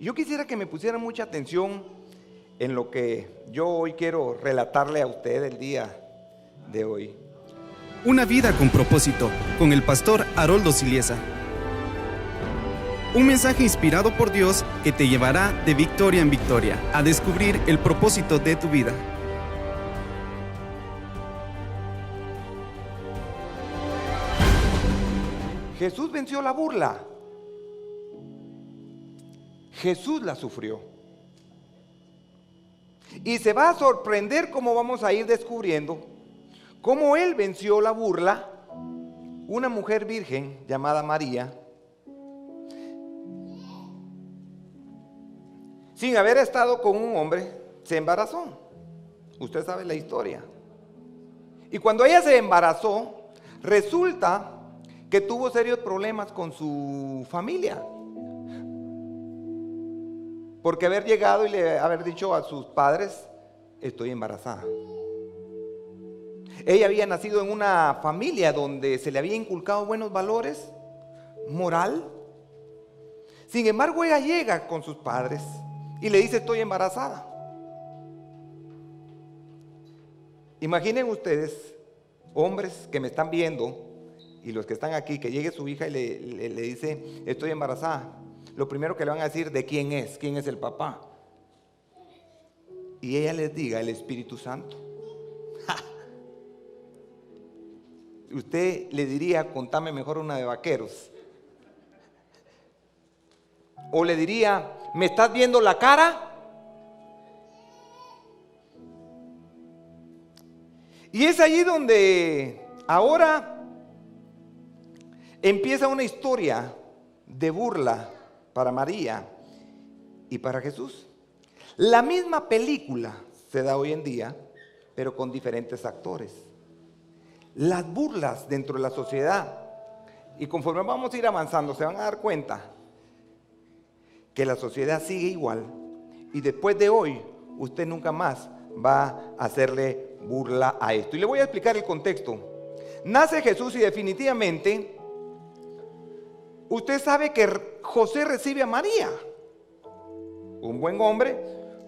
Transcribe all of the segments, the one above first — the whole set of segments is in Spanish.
Yo quisiera que me pusieran mucha atención en lo que yo hoy quiero relatarle a usted el día de hoy. Una vida con propósito, con el pastor Haroldo Siliesa. Un mensaje inspirado por Dios que te llevará de victoria en victoria a descubrir el propósito de tu vida. Jesús venció la burla. Jesús la sufrió. Y se va a sorprender cómo vamos a ir descubriendo cómo Él venció la burla. Una mujer virgen llamada María, sin haber estado con un hombre, se embarazó. Usted sabe la historia. Y cuando ella se embarazó, resulta que tuvo serios problemas con su familia. Porque haber llegado y haber dicho a sus padres, estoy embarazada. Ella había nacido en una familia donde se le había inculcado buenos valores, moral. Sin embargo, ella llega con sus padres y le dice, estoy embarazada. Imaginen ustedes, hombres que me están viendo y los que están aquí, que llegue su hija y le dice, estoy embarazada. Lo primero que le van a decir, ¿de quién es? ¿Quién es el papá? Y ella les diga, el Espíritu Santo. ¡Ja! Usted le diría, contame mejor una de vaqueros. O le diría, ¿me estás viendo la cara? Y es allí donde ahora empieza una historia de burla para María y para Jesús. La misma película se da hoy en día, pero con diferentes actores. Las burlas dentro de la sociedad, y conforme vamos a ir avanzando, se van a dar cuenta que la sociedad sigue igual, y después de hoy, usted nunca más va a hacerle burla a esto. Y le voy a explicar el contexto. Nace Jesús y definitivamente usted sabe que José recibe a María, un buen hombre,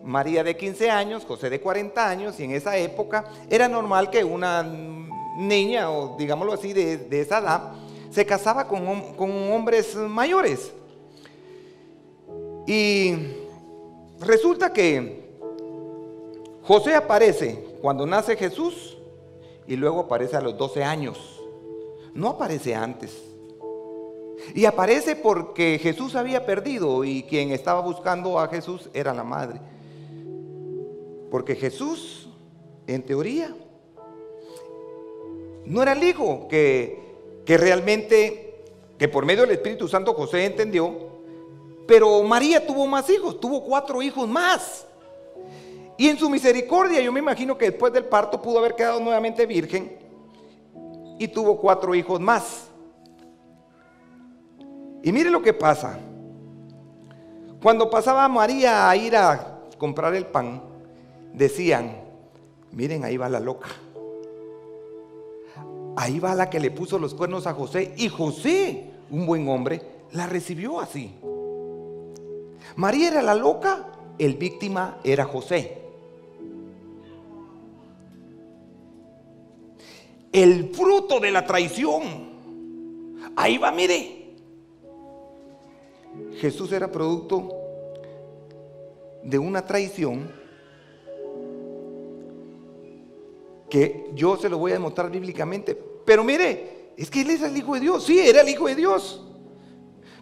María de 15 años, José de 40 años, y en esa época era normal que una niña, o digámoslo así, de esa edad, se casaba con hombres mayores. Y resulta que José aparece cuando nace Jesús y luego aparece a los 12 años, no aparece antes. Y aparece porque Jesús había perdido y quien estaba buscando a Jesús era la madre. Porque Jesús, en teoría, no era el hijo que realmente, que por medio del Espíritu Santo José entendió, pero María tuvo más hijos, tuvo 4 hijos más. Y en su misericordia, yo me imagino que después del parto pudo haber quedado nuevamente virgen y tuvo 4 hijos más. Y mire lo que pasa. Cuando pasaba María a ir a comprar el pan, decían, miren, ahí va la loca. Ahí va la que le puso los cuernos a José. Y José, un buen hombre, la recibió así. María era la loca, el víctima era José. El fruto de la traición. Ahí va, mire. Jesús era producto de una traición que yo se lo voy a demostrar bíblicamente. Pero mire, es que Él era el Hijo de Dios. Sí, era el Hijo de Dios.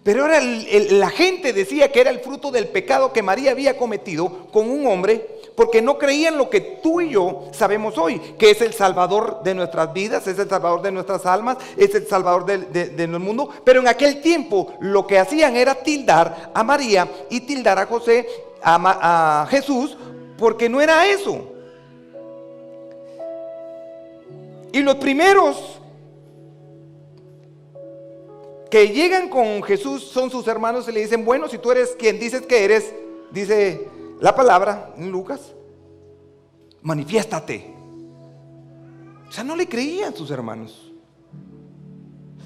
Pero ahora la gente decía que era el fruto del pecado que María había cometido con un hombre, porque no creían lo que tú y yo sabemos hoy, que es el Salvador de nuestras vidas, es el Salvador de nuestras almas, es el Salvador del mundo. Pero en aquel tiempo lo que hacían era tildar a María y tildar a José, a Jesús, porque no era eso. Y los primeros que llegan con Jesús son sus hermanos y le dicen, bueno, si tú eres quien dices que eres, dice la palabra en Lucas, manifiéstate. O sea, no le creían sus hermanos.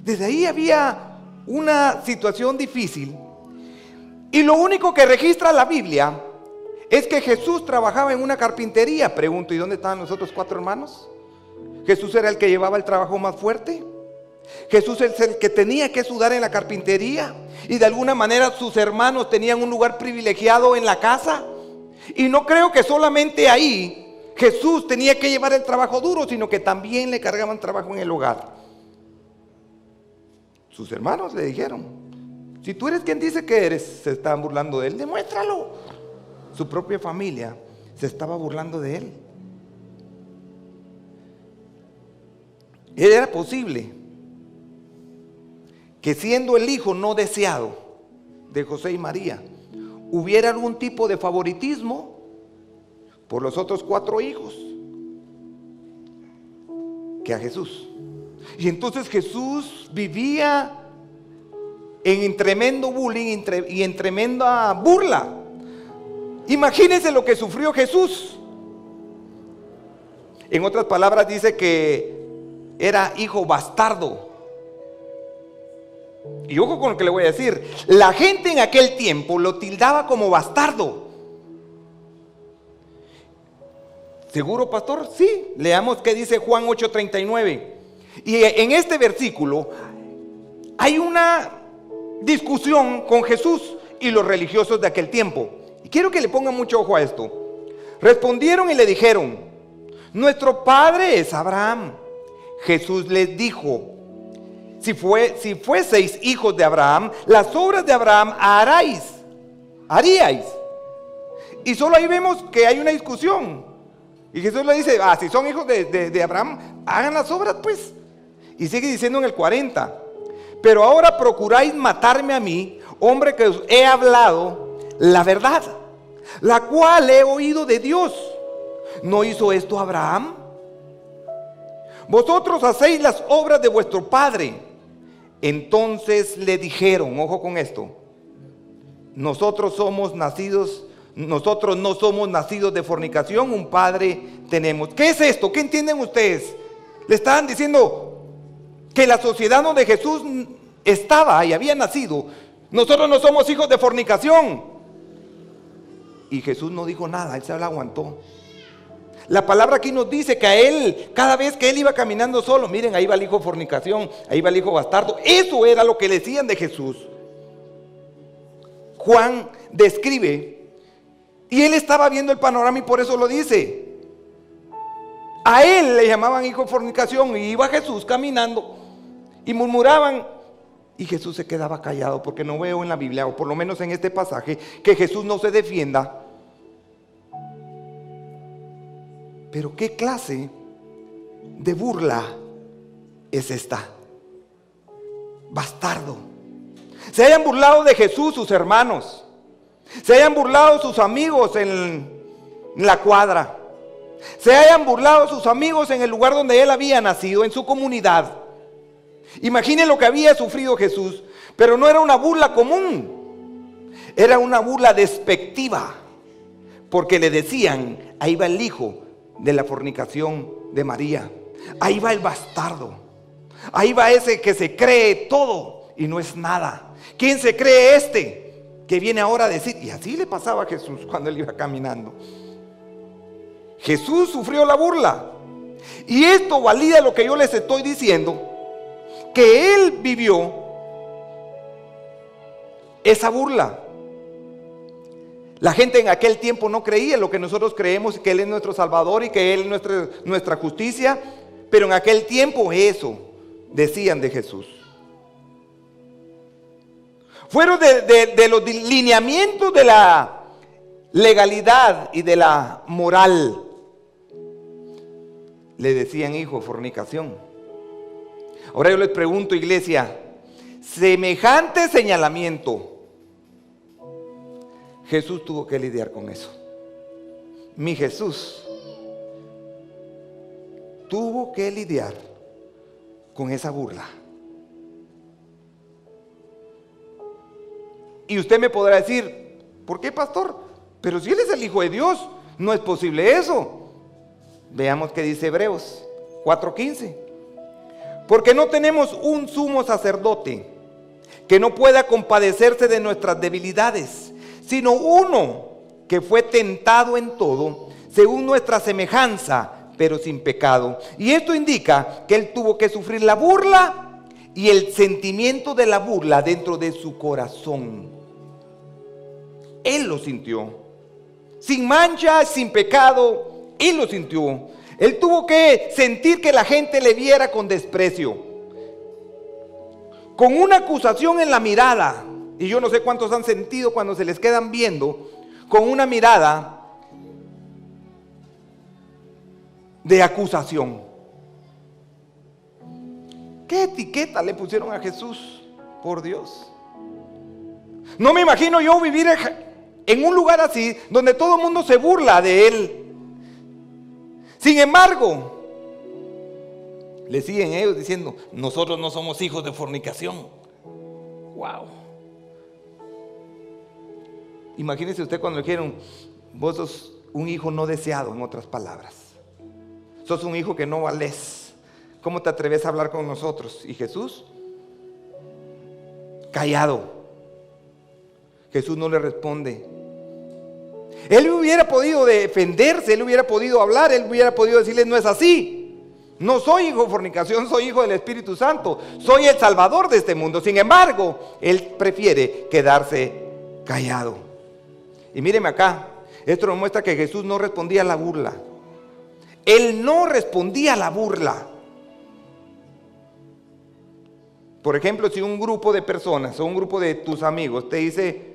Desde ahí había una situación difícil. Y lo único que registra la Biblia es que Jesús trabajaba en una carpintería. Pregunto, ¿y dónde estaban los otros 4 hermanos? Jesús era el que llevaba el trabajo más fuerte. Jesús es el que tenía que sudar en la carpintería. Y de alguna manera sus hermanos tenían un lugar privilegiado en la casa. Y no creo que solamente ahí Jesús tenía que llevar el trabajo duro, sino que también le cargaban trabajo en el hogar. Sus hermanos le dijeron: si tú eres quien dice que eres, se estaban burlando de él, demuéstralo. Su propia familia se estaba burlando de él. Era posible que, siendo el hijo no deseado de José y María, hubiera algún tipo de favoritismo por los otros 4 hijos que a Jesús. Y entonces Jesús vivía en tremendo bullying y en tremenda burla. Imagínense lo que sufrió Jesús. En otras palabras dice que era hijo bastardo. Y ojo con lo que le voy a decir. La gente en aquel tiempo lo tildaba como bastardo. ¿Seguro, pastor? Sí. Leamos qué dice Juan 8:39. Y en este versículo hay una discusión con Jesús y los religiosos de aquel tiempo. Y quiero que le pongan mucho ojo a esto. Respondieron y le dijeron: nuestro padre es Abraham. Jesús les dijo: si fueseis hijos de Abraham, las obras de Abraham haríais. Y solo ahí vemos que hay una discusión. Y Jesús le dice: si son hijos de Abraham, hagan las obras pues. Y sigue diciendo en el 40: pero ahora procuráis matarme a mí, hombre que os he hablado la verdad, la cual he oído de Dios. ¿No hizo esto Abraham? Vosotros hacéis las obras de vuestro padre. Entonces le dijeron, ojo con esto: nosotros no somos nacidos de fornicación, un padre tenemos. ¿Qué es esto? ¿Qué entienden ustedes? Le estaban diciendo que la sociedad donde Jesús estaba y había nacido, nosotros no somos hijos de fornicación. Y Jesús no dijo nada, él se la aguantó. La palabra aquí nos dice que a él, cada vez que él iba caminando solo, miren, ahí va el hijo de fornicación, ahí va el hijo bastardo. Eso era lo que le decían de Jesús. Juan describe, y él estaba viendo el panorama y por eso lo dice. A él le llamaban hijo de fornicación, y iba Jesús caminando y murmuraban, y Jesús se quedaba callado, porque no veo en la Biblia, o por lo menos en este pasaje, que Jesús no se defienda. Pero ¿qué clase de burla es esta? Bastardo. Se hayan burlado de Jesús sus hermanos, se hayan burlado sus amigos en la cuadra, se hayan burlado sus amigos en el lugar donde él había nacido, en su comunidad. Imaginen lo que había sufrido Jesús, pero no era una burla común, era una burla despectiva, porque le decían: ahí va el hijo de la fornicación de María, ahí va el bastardo, ahí va ese que se cree todo y no es nada. ¿Quién se cree este que viene ahora a decir? Y así le pasaba a Jesús cuando él iba caminando. Jesús sufrió la burla, y esto valida lo que yo les estoy diciendo, que él vivió esa burla. La gente en aquel tiempo no creía lo que nosotros creemos, que él es nuestro Salvador y que él es nuestra justicia, pero en aquel tiempo eso decían de Jesús. Fueron de los lineamientos de la legalidad y de la moral. Le decían hijo de fornicación. Ahora yo les pregunto, iglesia, semejante señalamiento, Jesús tuvo que lidiar con eso. Mi Jesús tuvo que lidiar con esa burla. Y usted me podrá decir: ¿por qué, pastor? Pero si él es el Hijo de Dios, no es posible eso. Veamos qué dice Hebreos 4:15. Porque no tenemos un sumo sacerdote que no pueda compadecerse de nuestras debilidades, sino uno que fue tentado en todo, según nuestra semejanza, pero sin pecado. Y esto indica que Él tuvo que sufrir la burla y el sentimiento de la burla dentro de su corazón. Él lo sintió. Sin mancha, sin pecado, Él lo sintió. Él tuvo que sentir que la gente le viera con desprecio, con una acusación en la mirada. Y yo no sé cuántos han sentido cuando se les quedan viendo con una mirada de acusación. ¿Qué etiqueta le pusieron a Jesús? Por Dios. No me imagino yo vivir en un lugar así, donde todo el mundo se burla de Él. Sin embargo, le siguen ellos diciendo: nosotros no somos hijos de fornicación. Wow. Imagínese usted cuando le dijeron: vos sos un hijo no deseado, en otras palabras. Sos un hijo que no valés. ¿Cómo te atreves a hablar con nosotros? Y Jesús, callado. Jesús no le responde. Él hubiera podido defenderse, él hubiera podido hablar, él hubiera podido decirle: no es así. No soy hijo de fornicación, soy hijo del Espíritu Santo. Soy el Salvador de este mundo. Sin embargo, él prefiere quedarse callado. Y míreme acá, esto nos muestra que Jesús no respondía a la burla. Él no respondía a la burla. Por ejemplo, si un grupo de personas o un grupo de tus amigos te dice: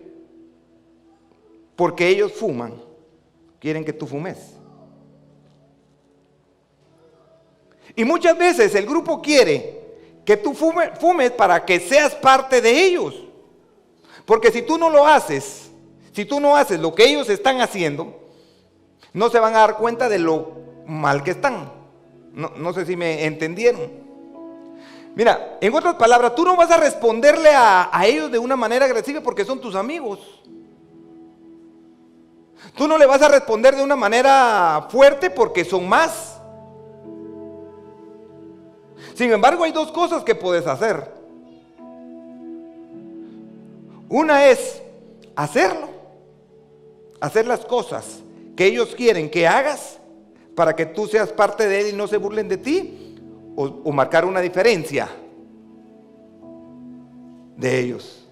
porque ellos fuman, quieren que tú fumes. Y muchas veces el grupo quiere que tú fumes para que seas parte de ellos. Porque si tú no lo haces, si tú no haces lo que ellos están haciendo, no se van a dar cuenta de lo mal que están. No sé si me entendieron. Mira, en otras palabras, tú no vas a responderle a ellos de una manera agresiva porque son tus amigos. Tú no le vas a responder de una manera fuerte porque son más. Sin embargo, hay dos cosas que puedes hacer. Una es hacerlo, hacer las cosas que ellos quieren que hagas para que tú seas parte de él y no se burlen de ti, o marcar una diferencia de ellos.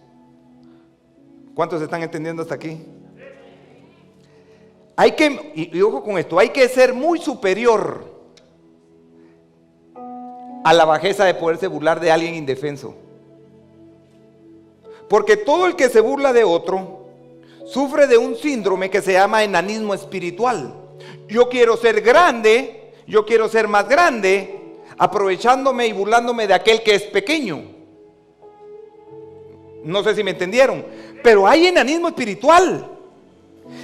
¿Cuántos están entendiendo hasta aquí? Hay que, y ojo con esto, hay que ser muy superior a la bajeza de poderse burlar de alguien indefenso. Porque todo el que se burla de otro sufre de un síndrome que se llama enanismo espiritual. Yo quiero ser grande, yo quiero ser más grande, aprovechándome y burlándome de aquel que es pequeño. No sé si me entendieron, pero hay enanismo espiritual.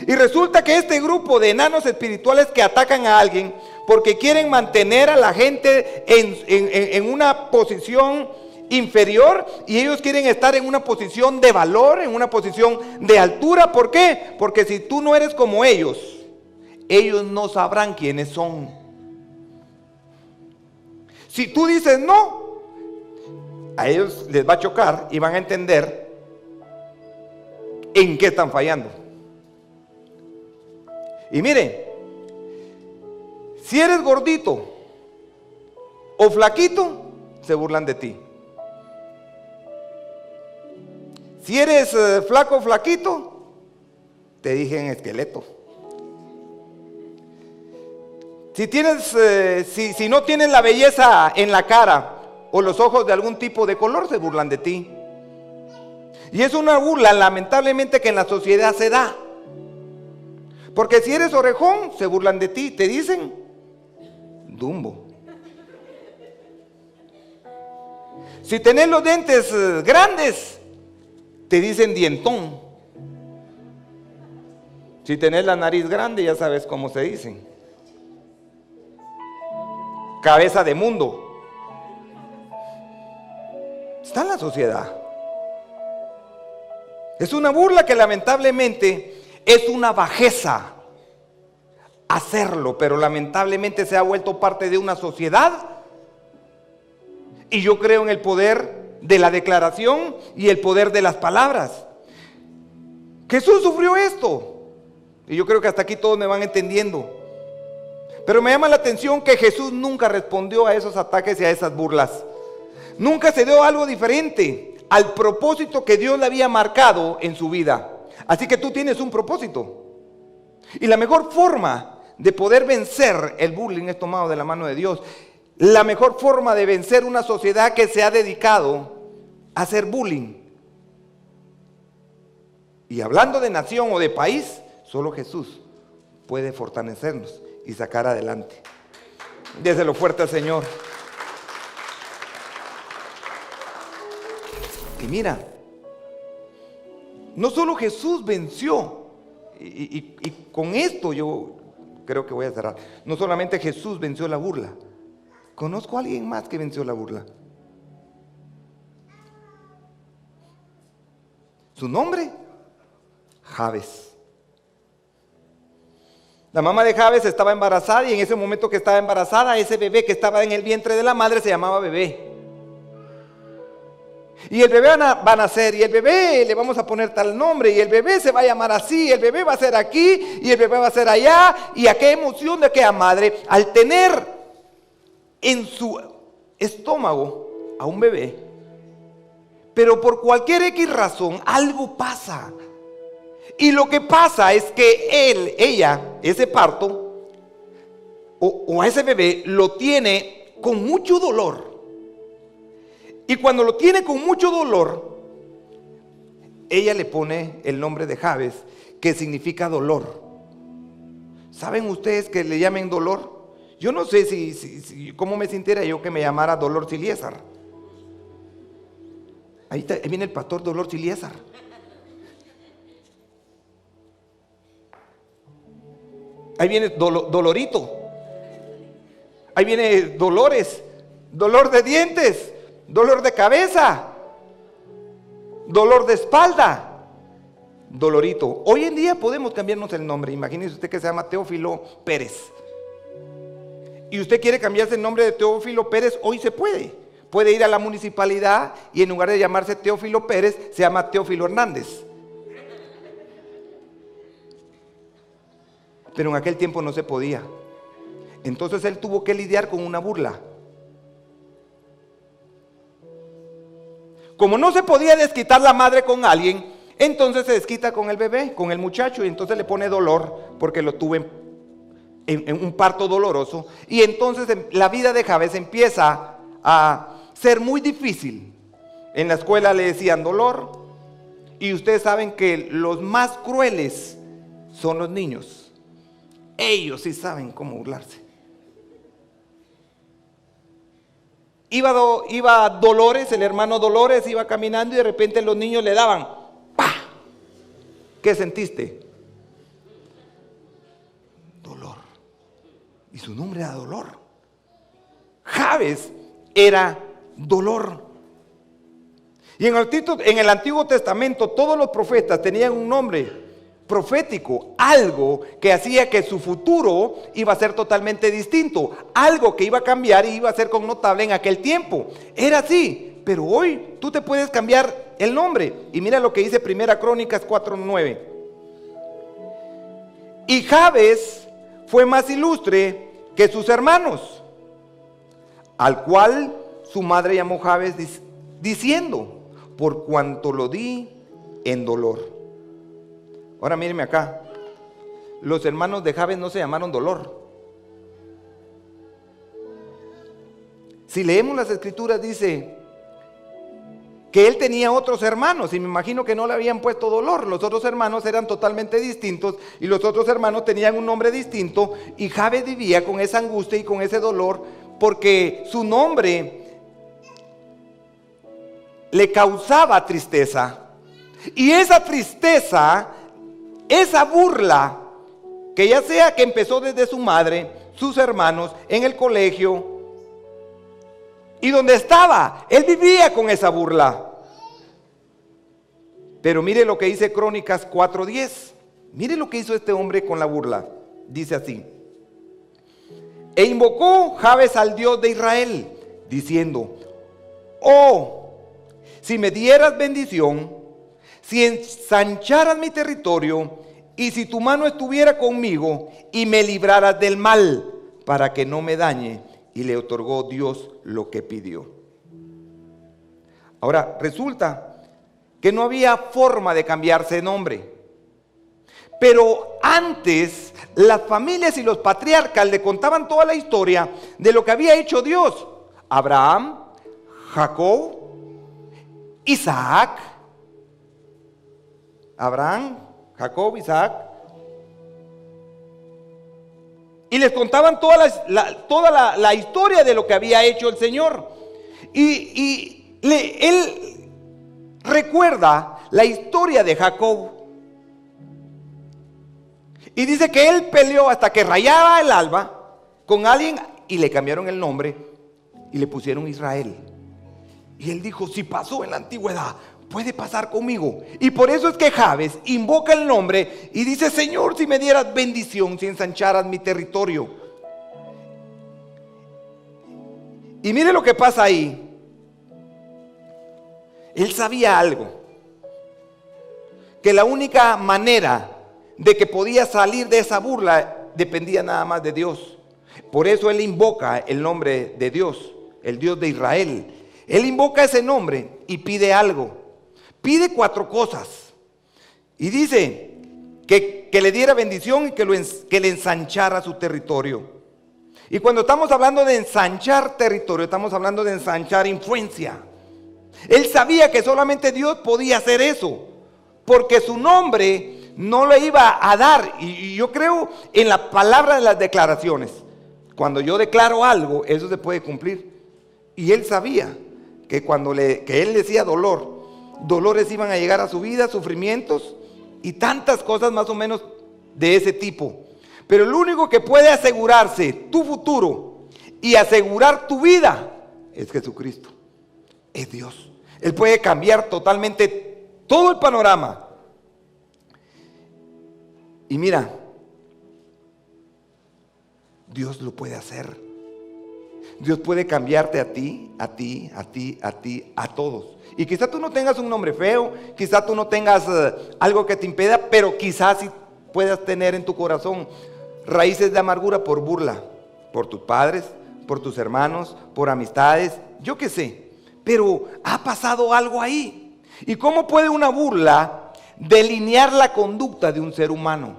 Y resulta que este grupo de enanos espirituales que atacan a alguien porque quieren mantener a la gente en una posición inferior, y ellos quieren estar en una posición de valor, en una posición de altura. ¿Por qué? Porque si tú no eres como ellos no sabrán quiénes son. Si tú dices no, a ellos les va a chocar y van a entender en qué están fallando. Y mire, si eres gordito o flaquito, se burlan de ti. Si eres flaco o flaquito, te dicen esqueleto. Si no tienes la belleza en la cara o los ojos de algún tipo de color, se burlan de ti. Y es una burla, lamentablemente, que en la sociedad se da. Porque si eres orejón, se burlan de ti, te dicen Dumbo. Si tenés los dientes grandes, te dicen dientón. Si tenés la nariz grande, ya sabes cómo se dicen. Cabeza de mundo. Está en la sociedad. Es una burla que lamentablemente es una bajeza hacerlo, pero lamentablemente se ha vuelto parte de una sociedad. Y yo creo en el poder de la declaración y el poder de las palabras. Jesús sufrió esto. Y yo creo que hasta aquí todos me van entendiendo. Pero me llama la atención que Jesús nunca respondió a esos ataques y a esas burlas. Nunca se dio algo diferente al propósito que Dios le había marcado en su vida. Así que tú tienes un propósito. Y la mejor forma de poder vencer el bullying es tomado de la mano de Dios. La mejor forma de vencer una sociedad que se ha dedicado a hacer bullying. Y hablando de nación o de país, solo Jesús puede fortalecernos y sacar adelante. Déselo fuerte al Señor. Y mira, no solo Jesús venció, y con esto yo creo que voy a cerrar. No solamente Jesús venció la burla. Conozco a alguien más que venció la burla. Su nombre, Jabes. La mamá de Jabes estaba embarazada y en ese momento que estaba embarazada, ese bebé que estaba en el vientre de la madre se llamaba bebé. Y el bebé va a nacer y el bebé le vamos a poner tal nombre y el bebé se va a llamar así, el bebé va a ser aquí y el bebé va a ser allá. Y a qué emoción de aquella madre al tener en su estómago a un bebé. Pero por cualquier X razón algo pasa. Y lo que pasa es que ella, ese parto o a ese bebé lo tiene con mucho dolor. Y cuando lo tiene con mucho dolor, ella le pone el nombre de Jabes, que significa dolor. ¿Saben ustedes que le llamen dolor? Yo no sé si cómo me sintiera yo que me llamara Dolor Siliésar. Ahí viene el pastor Dolor Siliésar. Ahí viene Dolorito. Ahí viene Dolores, dolor de dientes, dolor de cabeza, dolor de espalda, Dolorito. Hoy en día podemos cambiarnos el nombre. Imagínese usted que se llama Teófilo Pérez. Y usted quiere cambiarse el nombre de Teófilo Pérez, hoy se puede. Puede ir a la municipalidad y en lugar de llamarse Teófilo Pérez, se llama Teófilo Hernández. Pero en aquel tiempo no se podía. Entonces él tuvo que lidiar con una burla. Como no se podía desquitar la madre con alguien, entonces se desquita con el bebé, con el muchacho, y entonces le pone dolor porque lo tuvo en un parto doloroso. Y entonces la vida de Jabes empieza a ser muy difícil. En la escuela le decían dolor, y ustedes saben que los más crueles son los niños. Ellos sí saben cómo burlarse. Iba Dolores, el hermano Dolores, iba caminando y de repente los niños le daban ¡pah! ¿Qué sentiste? Dolor. Y su nombre era Dolor. Jabes era dolor. Y en el Antiguo Testamento todos los profetas tenían un nombre profético, algo que hacía que su futuro iba a ser totalmente distinto, algo que iba a cambiar y iba a ser connotable en aquel tiempo. Era así, pero hoy tú te puedes cambiar el nombre. Y mira lo que dice 1 Crónicas 4:9. Y Jabes fue más ilustre que sus hermanos, al cual su madre llamó Jabes diciendo, por cuanto lo di en dolor. Ahora mírenme acá, los hermanos de Jabes no se llamaron Dolor. Si leemos las escrituras dice que él tenía otros hermanos y me imagino que no le habían puesto Dolor. Los otros hermanos eran totalmente distintos y los otros hermanos tenían un nombre distinto y Jabes vivía con esa angustia y con ese dolor porque su nombre le causaba tristeza. Y esa tristeza, esa burla, que ya sea que empezó desde su madre, sus hermanos, en el colegio, y donde estaba, él vivía con esa burla. Pero mire lo que dice Crónicas 4:10. Mire lo que hizo este hombre con la burla. Dice así: e invocó Jabes al Dios de Israel, diciendo: oh si me dieras bendición, si ensancharas mi territorio, y si tu mano estuviera conmigo y me libraras del mal, para que no me dañe. Y le otorgó Dios lo que pidió. Ahora, resulta que no había forma de cambiarse de nombre. Pero antes, las familias y los patriarcas le contaban toda la historia de lo que había hecho Dios. Abraham, Jacob, Isaac. Abraham, Jacob, Isaac. Y les contaban toda la historia de lo que había hecho el Señor. Él recuerda la historia de Jacob. Y dice que él peleó hasta que rayaba el alba con alguien y le cambiaron el nombre y le pusieron Israel. Y él dijo, si pasó en la antigüedad, puede pasar conmigo. Y por eso es que Jabes invoca el nombre y dice, Señor, si me dieras bendición, si ensancharas mi territorio. Y mire lo que pasa ahí. Él sabía algo, que la única manera de que podía salir de esa burla dependía nada más de Dios. Por eso él invoca el nombre de Dios, el Dios de Israel. Él invoca ese nombre y pide algo. Pide 4 cosas. Y dice que le diera bendición y que le ensanchara su territorio. Y cuando estamos hablando de ensanchar territorio, estamos hablando de ensanchar influencia. Él sabía que solamente Dios podía hacer eso, porque su nombre no le iba a dar. Y yo creo en la palabra de las declaraciones. Cuando yo declaro algo, eso se puede cumplir. Y él sabía que cuando que él decía dolores iban a llegar a su vida, sufrimientos y tantas cosas más o menos de ese tipo. Pero el único que puede asegurarse tu futuro y asegurar tu vida es Jesucristo, es Dios. Él puede cambiar totalmente todo el panorama. Y mira, Dios lo puede hacer. Dios puede cambiarte a ti, a todos. Y quizá tú no tengas un nombre feo, quizá tú no tengas algo que te impida, pero quizás sí puedas tener en tu corazón raíces de amargura por burla, por tus padres, por tus hermanos, por amistades, yo qué sé. Pero ha pasado algo ahí. ¿Y cómo puede una burla delinear la conducta de un ser humano?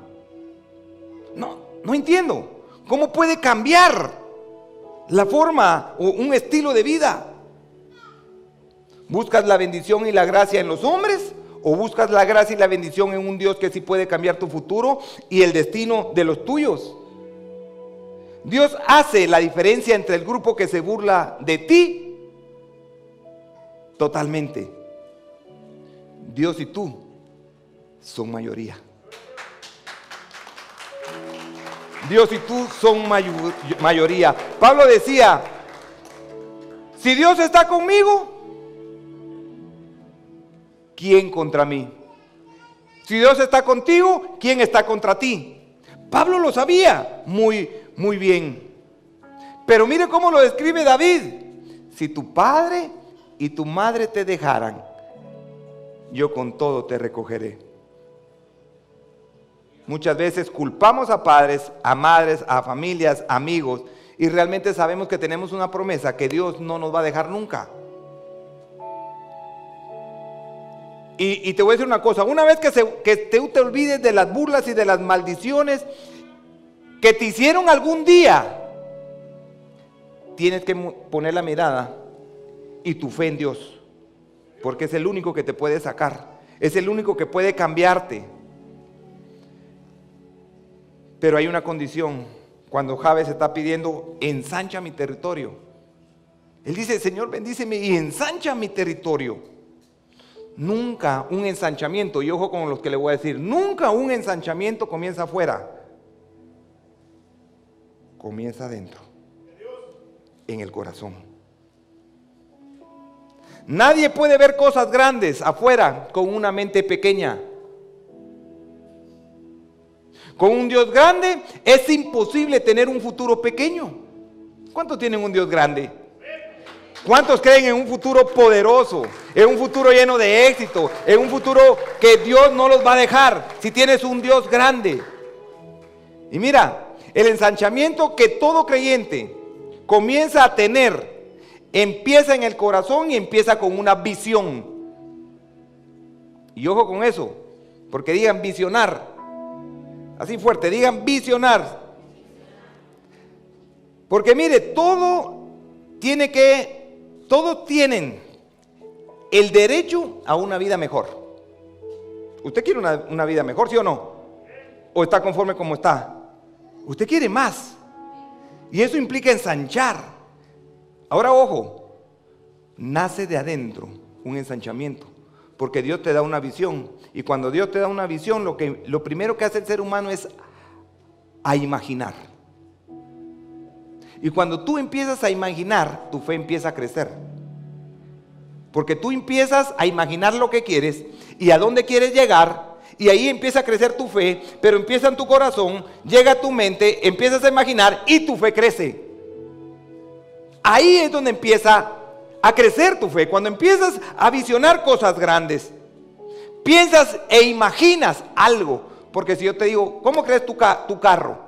No entiendo. ¿Cómo puede cambiar la forma o un estilo de vida? ¿Buscas la bendición y la gracia en los hombres? ¿O buscas la gracia y la bendición en un Dios que sí puede cambiar tu futuro y el destino de los tuyos? Dios hace la diferencia entre el grupo que se burla de ti. Totalmente. Dios y tú son mayoría. Dios y tú son mayoría. Pablo decía, si Dios está conmigo, ¿quién contra mí? Si Dios está contigo, ¿quién está contra ti? Pablo lo sabía muy bien. Pero mire cómo lo describe David. Si tu padre y tu madre te dejaran, yo con todo te recogeré. Muchas veces culpamos a padres, a madres, a familias, amigos, y realmente sabemos que tenemos una promesa que Dios no nos va a dejar nunca. Y te voy a decir una cosa, una vez que te olvides de las burlas y de las maldiciones que te hicieron algún día, tienes que poner la mirada y tu fe en Dios, porque es el único que te puede sacar, es el único que puede cambiarte. Pero hay una condición. Cuando Jabes está pidiendo, ensancha mi territorio, él dice, Señor, bendíceme y ensancha mi territorio. Nunca un ensanchamiento, y ojo con los que le voy a decir, nunca un ensanchamiento comienza afuera, comienza adentro, en el corazón. Nadie puede ver cosas grandes afuera con una mente pequeña. Con un Dios grande es imposible tener un futuro pequeño. ¿Cuántos tienen un Dios grande? ¿Cuántos creen en un futuro poderoso, en un futuro lleno de éxito, en un futuro que Dios no los va a dejar si tienes un Dios grande? Y mira, el ensanchamiento que todo creyente comienza a tener, empieza en el corazón y empieza con una visión. Y ojo con eso, porque digan visionar, así fuerte, digan visionar. Porque mire, todos tienen el derecho a una vida mejor. ¿Usted quiere una vida mejor, sí o no? ¿O está conforme como está? Usted quiere más. Y eso implica ensanchar. Ahora, ojo, nace de adentro un ensanchamiento. Porque Dios te da una visión. Y cuando Dios te da una visión, lo primero que hace el ser humano es a imaginar. Y cuando tú empiezas a imaginar, tu fe empieza a crecer. Porque tú empiezas a imaginar lo que quieres y a dónde quieres llegar. Y ahí empieza a crecer tu fe, pero empieza en tu corazón, llega a tu mente, empiezas a imaginar y tu fe crece. Ahí es donde empieza a crecer tu fe. Cuando empiezas a visionar cosas grandes, piensas e imaginas algo. Porque si yo te digo, ¿cómo crees tu carro?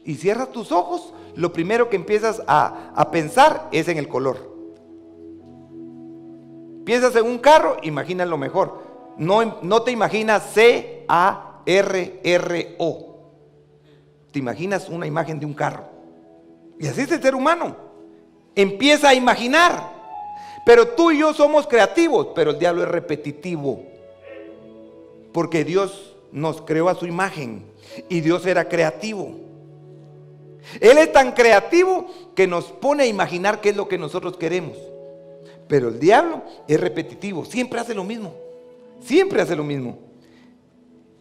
Y cierras tus ojos, lo primero que empiezas a pensar es en el color. Piensas en un carro, imaginas lo mejor. No te imaginas C-A-R-R-O. Te imaginas una imagen de un carro. Y así es el ser humano. Empieza a imaginar. Pero tú y yo somos creativos, pero el diablo es repetitivo. Porque Dios nos creó a su imagen y Dios era creativo. Él es tan creativo que nos pone a imaginar qué es lo que nosotros queremos. Pero el diablo es repetitivo, siempre hace lo mismo. Siempre hace lo mismo.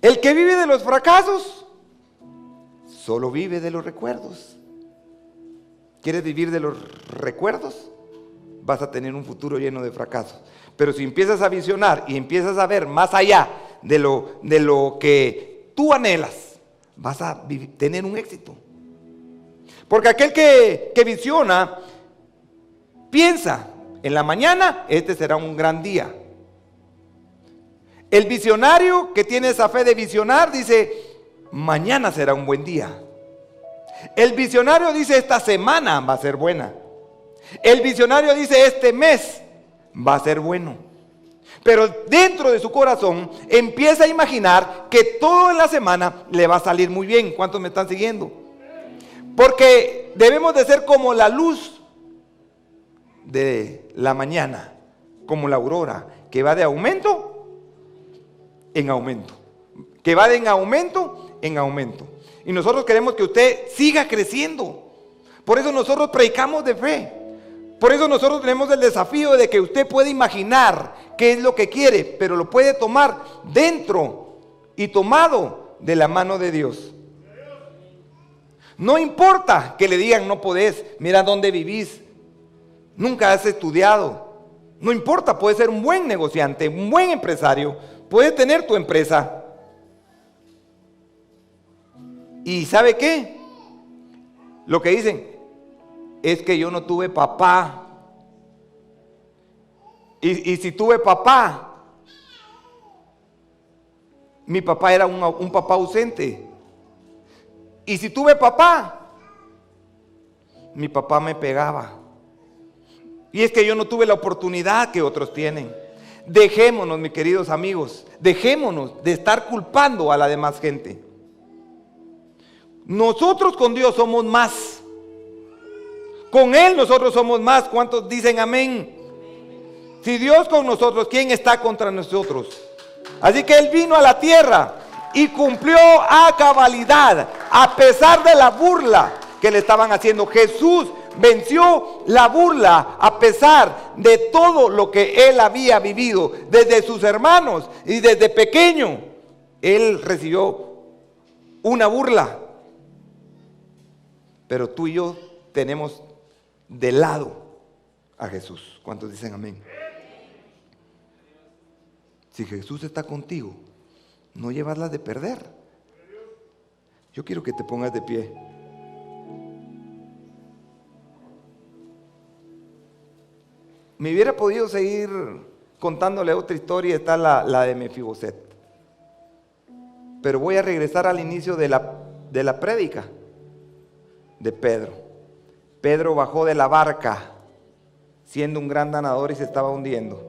El que vive de los fracasos, solo vive de los recuerdos. ¿Quieres vivir de los recuerdos? Vas a tener un futuro lleno de fracasos. Pero si empiezas a visionar y empiezas a ver más allá de lo que tú anhelas, vas a tener un éxito. Porque aquel que visiona, piensa, en la mañana este será un gran día. El visionario que tiene esa fe de visionar dice, mañana será un buen día. El visionario dice, esta semana va a ser buena. El visionario dice, este mes va a ser bueno. Pero dentro de su corazón empieza a imaginar que toda la semana le va a salir muy bien. ¿Cuántos me están siguiendo? Porque debemos de ser como la luz de la mañana, como la aurora, que va de aumento en aumento, que va de en aumento en aumento. Y nosotros queremos que usted siga creciendo. Por eso nosotros predicamos de fe. Por eso nosotros tenemos el desafío de que usted puede imaginar qué es lo que quiere, pero lo puede tomar dentro y tomado de la mano de Dios. No importa que le digan no podés, mira dónde vivís, nunca has estudiado. No importa, puedes ser un buen negociante, un buen empresario, puedes tener tu empresa. ¿Y sabe qué? Lo que dicen es que yo no tuve papá. Y si tuve papá, mi papá era un papá ausente. Y si tuve papá, mi papá me pegaba. Y es que yo no tuve la oportunidad que otros tienen. Dejémonos, mis queridos amigos, dejémonos de estar culpando a la demás gente. Nosotros con Dios somos más. Con Él nosotros somos más. ¿Cuántos dicen amén? Si Dios con nosotros, ¿quién está contra nosotros? Así que Él vino a la tierra y cumplió a cabalidad, a pesar de la burla que le estaban haciendo. Jesús venció la burla a pesar de todo lo que Él había vivido, desde sus hermanos y desde pequeño. Él recibió una burla. Pero tú y yo tenemos de lado a Jesús. ¿Cuántos dicen amén? Si Jesús está contigo, no llevas las de perder. Yo quiero que te pongas de pie. Me hubiera podido seguir contándole otra historia, está la de Mefiboset. Pero voy a regresar al inicio de la prédica de Pedro. Pedro bajó de la barca, siendo un gran nadador, y se estaba hundiendo.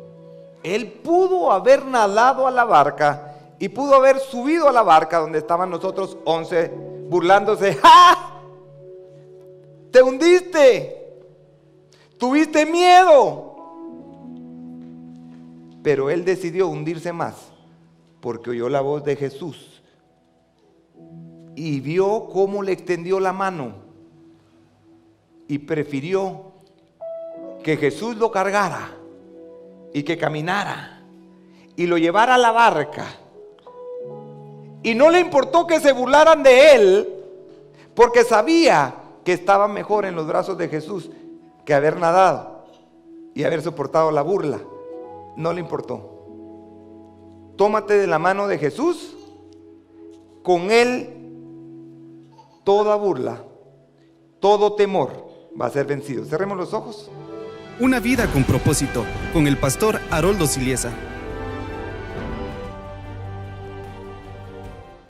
Él pudo haber nadado a la barca y pudo haber subido a la barca donde estaban los otros 11 burlándose. ¡Ja! ¡Te hundiste! ¡Tuviste miedo! Pero él decidió hundirse más porque oyó la voz de Jesús y vio cómo le extendió la mano y prefirió que Jesús lo cargara y que caminara y lo llevara a la barca. Y no le importó que se burlaran de él, porque sabía que estaba mejor en los brazos de Jesús que haber nadado y haber soportado la burla. No le importó. Tómate de la mano de Jesús. Con él toda burla, todo temor va a ser vencido. Cerremos los ojos. Una vida con propósito, con el pastor Haroldo Siliesa.